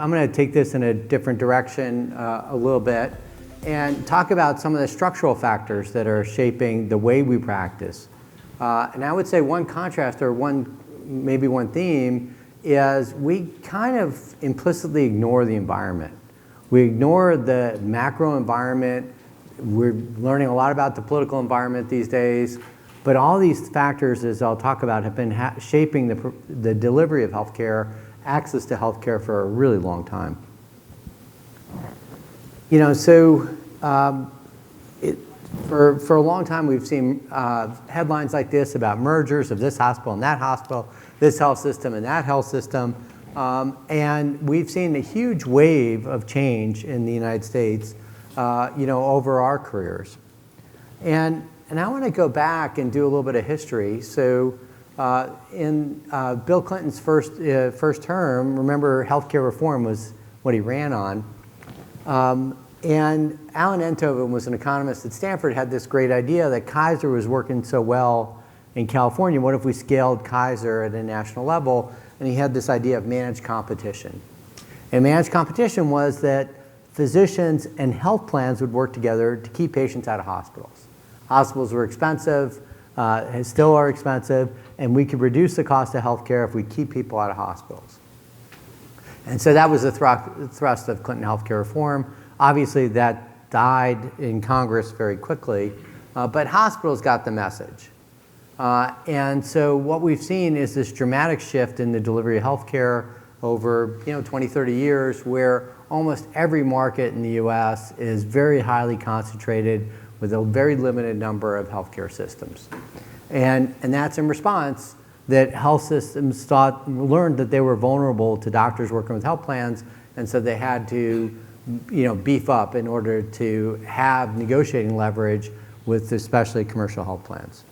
I'm going to take this in a different direction a little bit and talk about some of the structural factors that are shaping the way we practice. And I would say one contrast or maybe one theme is we kind of implicitly ignore the environment. We ignore the macro environment. We're learning a lot about the political environment these days, but all these factors, as I'll talk about, have been shaping the delivery of healthcare, access to healthcare for a really long time. You know, so for a long time we've seen headlines like this about mergers of this hospital and that hospital, this health system and that health system, and we've seen a huge wave of change in the United States, you know, over our careers. And I want to go back and do a little bit of history. So in Bill Clinton's first term, remember healthcare reform was what he ran on. And Alan Enthoven was an economist at Stanford, had this great idea that Kaiser was working so well in California. What if we scaled Kaiser at a national level? And he had this idea of managed competition. And managed competition was that physicians and health plans would work together to keep patients out of hospitals. Hospitals were expensive, and still are expensive, and we could reduce the cost of healthcare if we keep people out of hospitals. And so that was the thrust of Clinton healthcare reform. Obviously, that died in Congress very quickly, but hospitals got the message. And so what we've seen is this dramatic shift in the delivery of healthcare over 20, 30 years, where almost every market in the US is very highly concentrated with a very limited number of healthcare systems. And that's in response that health systems learned that they were vulnerable to doctors working with health plans, and so they had to beef up in order to have negotiating leverage with especially commercial health plans.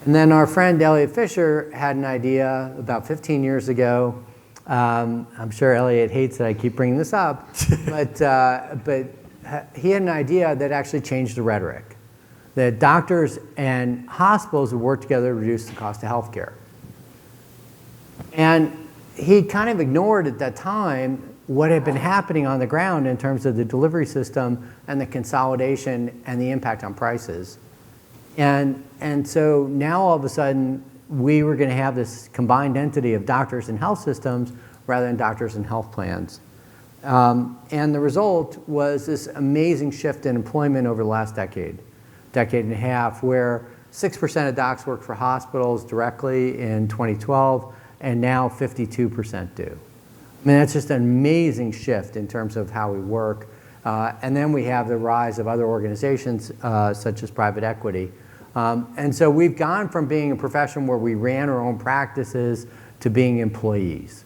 And then our friend Elliot Fisher had an idea about 15 years ago. I'm sure Elliot hates that I keep bringing this up, but he had an idea that actually changed the rhetoric, that doctors and hospitals would work together to reduce the cost of healthcare. And he kind of ignored at that time what had been happening on the ground in terms of the delivery system and the consolidation and the impact on prices. And so now all of a sudden we were going to have this combined entity of doctors and health systems rather than doctors and health plans. And the result was this amazing shift in employment over the last decade and a half, where 6% of docs work for hospitals directly in 2012, and now 52% do. I mean, that's just an amazing shift in terms of how we work. And then we have the rise of other organizations such as private equity. And so we've gone from being a profession where we ran our own practices to being employees.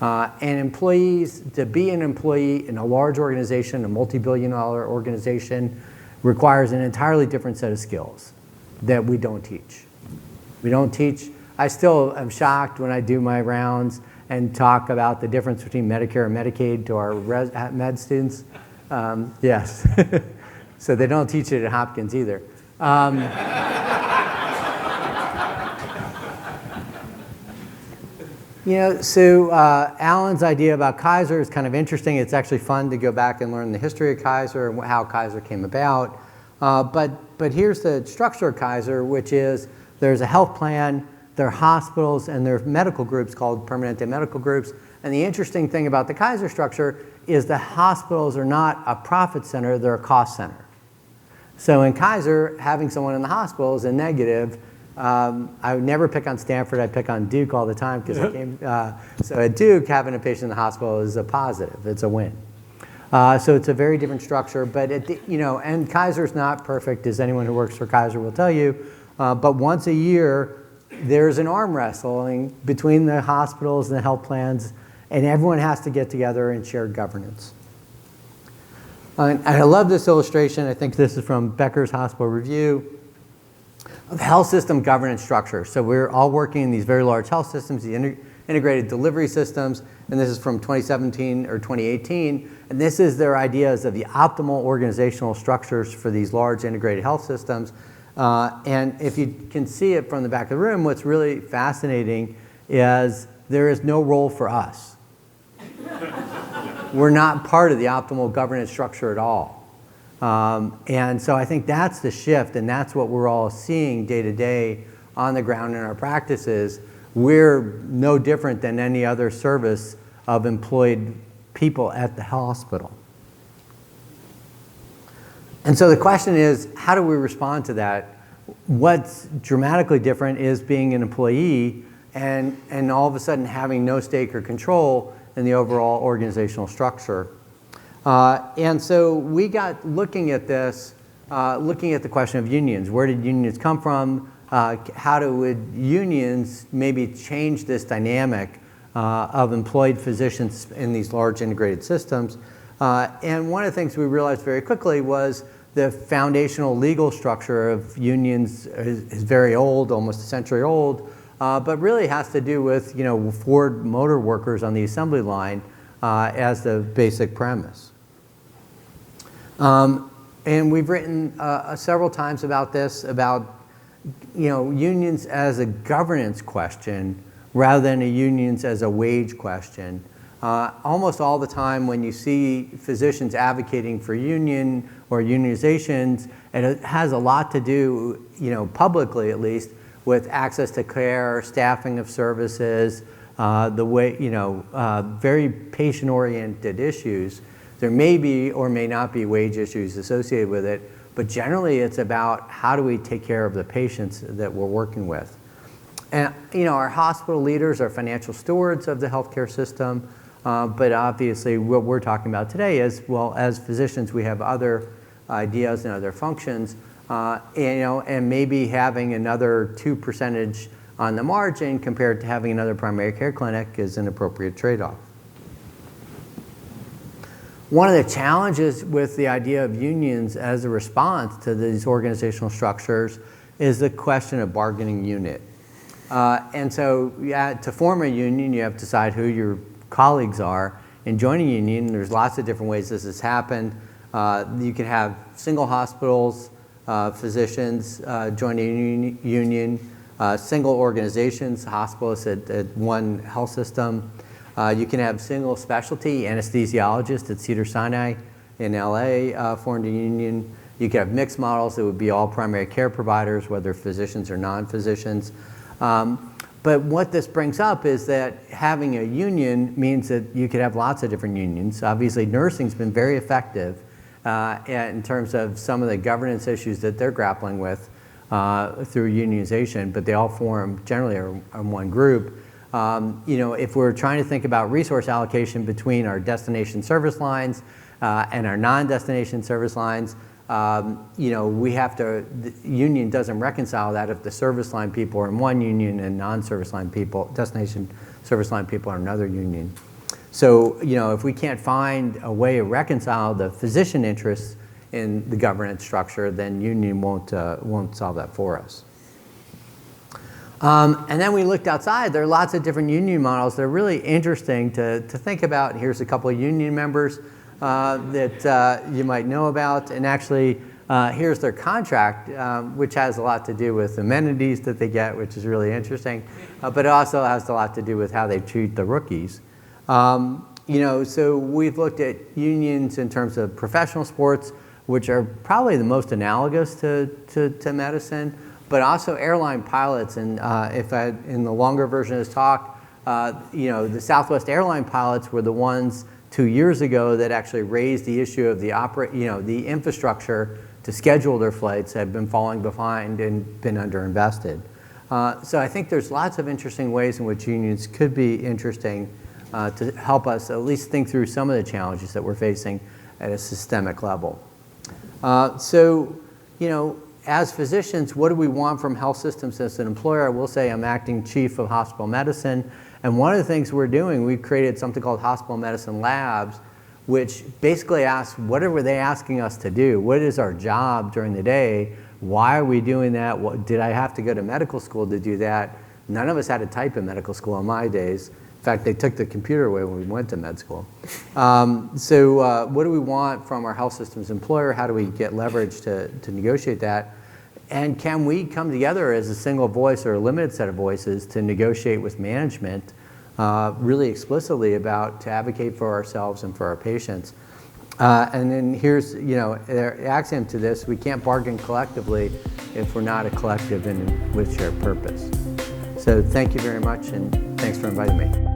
And employees, to be an employee in a large organization, a multi-billion-dollar organization, requires an entirely different set of skills that we don't teach. We don't teach. I still am shocked when I do my rounds and talk about the difference between Medicare and Medicaid to our med students. Yes. So they don't teach it at Hopkins either. So Alan's idea about Kaiser is kind of interesting. It's actually fun to go back and learn the history of Kaiser and how Kaiser came about. But here's the structure of Kaiser, which is there's a health plan, there are hospitals, and there are medical groups called Permanente medical groups. And the interesting thing about the Kaiser structure is the hospitals are not a profit center, they're a cost center. So in Kaiser, having someone in the hospital is a negative. I would never pick on Stanford, I pick on Duke all the time because I came. So at Duke, having a patient in the hospital is a positive, it's a win. So it's a very different structure, but and Kaiser's not perfect, as anyone who works for Kaiser will tell you. But once a year, there's an arm wrestling between the hospitals and the health plans, and everyone has to get together and share governance. And I love this illustration. I think this is from Becker's Hospital Review of health system governance structure. So we're all working in these very large health systems, the integrated delivery systems, and this is from 2017 or 2018. And this is their ideas of the optimal organizational structures for these large integrated health systems. And if you can see it from the back of the room, what's really fascinating is there is no role for us. We're not part of the optimal governance structure at all. And so I think that's the shift, and that's what we're all seeing day to day on the ground in our practices. We're no different than any other service of employed people at the hospital. And so the question is, how do we respond to that? What's dramatically different is being an employee and all of a sudden having no stake or control in the overall organizational structure. And so we got looking at this, looking at the question of unions. Where did unions come from? How would unions maybe change this dynamic of employed physicians in these large integrated systems? And one of the things we realized very quickly was the foundational legal structure of unions is very old, almost a century old, but really has to do with Ford Motor Workers on the assembly line as the basic premise. And we've written several times about this, about unions as a governance question rather than unions as a wage question. Almost all the time when you see physicians advocating for union or unionizations, it has a lot to do, publicly at least, with access to care, staffing of services, the way, very patient-oriented issues. There may be or may not be wage issues associated with it, but generally it's about how do we take care of the patients that we're working with. And our hospital leaders are financial stewards of the healthcare system, but obviously what we're talking about today is, well, as physicians we have other ideas and other functions, and maybe having another 2% on the margin compared to having another primary care clinic is an appropriate trade-off. One of the challenges with the idea of unions as a response to these organizational structures is the question of bargaining unit. And so to form a union, you have to decide who your colleagues are. In joining a union, there's lots of different ways this has happened. You can have single hospitals, physicians joining a union, single organizations, hospitals at one health system. You can have single specialty anesthesiologists at Cedars-Sinai in LA formed a union. You can have mixed models that would be all primary care providers, whether physicians or non-physicians. But what this brings up is that having a union means that you could have lots of different unions. Obviously, nursing's been very effective in terms of some of the governance issues that they're grappling with through unionization, but they all form generally are one group. If we're trying to think about resource allocation between our destination service lines and our non-destination service lines, we have to, the union doesn't reconcile that if the service line people are in one union and non-service line people, destination service line people are in another union. So, if we can't find a way to reconcile the physician interests in the governance structure, then union won't solve that for us. And then we looked outside. There are lots of different union models that are really interesting to think about. Here's a couple of union members that you might know about. And actually, here's their contract, which has a lot to do with amenities that they get, which is really interesting. But it also has a lot to do with how they treat the rookies. So we've looked at unions in terms of professional sports, which are probably the most analogous to medicine, but also airline pilots. And in the longer version of this talk, the Southwest airline pilots were the ones 2 years ago that actually raised the issue of the infrastructure to schedule their flights had been falling behind and been underinvested. So I think there's lots of interesting ways in which unions could be interesting to help us at least think through some of the challenges that we're facing at a systemic level. As physicians, what do we want from health systems as an employer? I will say I'm acting chief of hospital medicine, and one of the things we're doing, we've created something called hospital medicine labs, which basically asks, what were they asking us to do? What is our job during the day? Why are we doing that? Did I have to go to medical school to do that? None of us had to type in medical school in my days. In fact, they took the computer away when we went to med school. What do we want from our health systems employer? How do we get leverage to negotiate that? And can we come together as a single voice or a limited set of voices to negotiate with management really explicitly about to advocate for ourselves and for our patients. And then here's, the axiom to this: we can't bargain collectively if we're not a collective and with shared purpose. So thank you very much, and thanks for inviting me.